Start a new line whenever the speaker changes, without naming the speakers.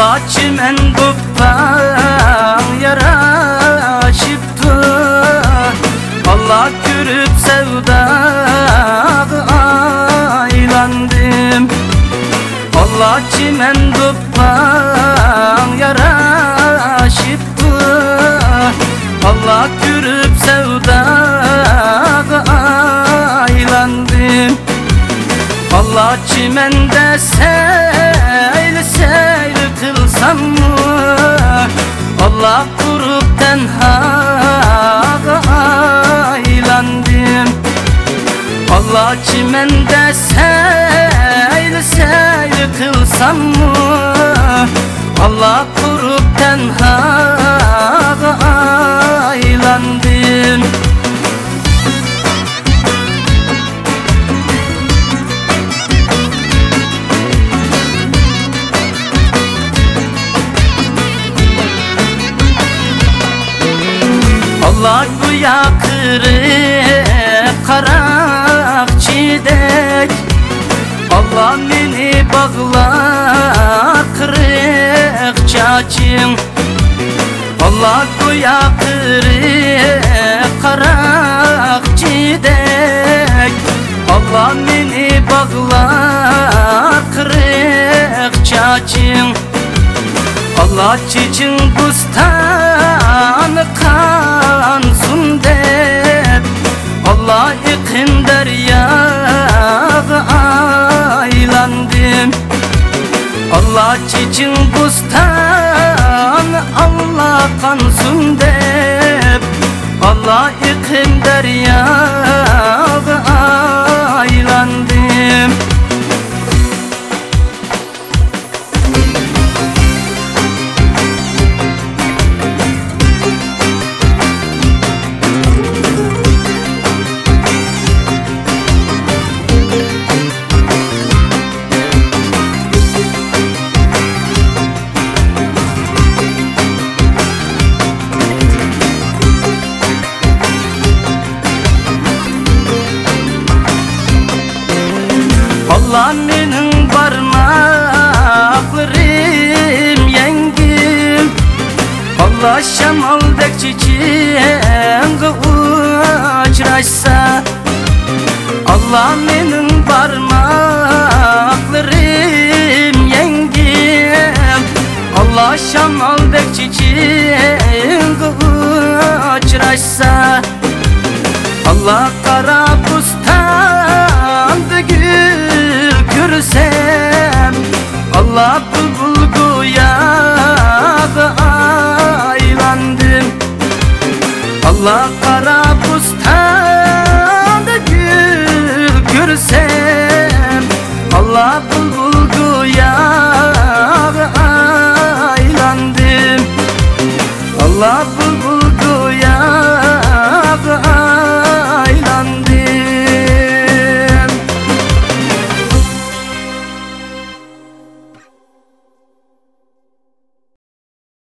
Allah çimendoptan yaraşıptı, Allah görüp sevdağı aylandım. Allah çimendoptan yaraşıptı, Allah görüp sevdağı aylandım. Allah çimende seyl seyl kılsam mı, Allah kurup tenhaga aylandım. Allah çimende seyl seyl kılsam mı, Allah kurup tenhaga aylandım. Allah güya kırık karak çiğdek, Allah beni bağlar kırık çaçım. Allah güya kırık karak çiğdek, Allah beni bağlar kırık çaçım. Allah çiçin bustanı kansın dep, Allah yıkın deryağı aylandım. Allah çiçin bustanı Allah kansın dep, Allah yıkın deryağı aylandım. Allah benim parmaklarım yengim, Allah şamaldek çiçeğimde uçraşsa. Allah benim parmaklarım yengim, Allah şamaldek çiçeğimde uçraşsa. Allah kara bustanda gül görsem, Allah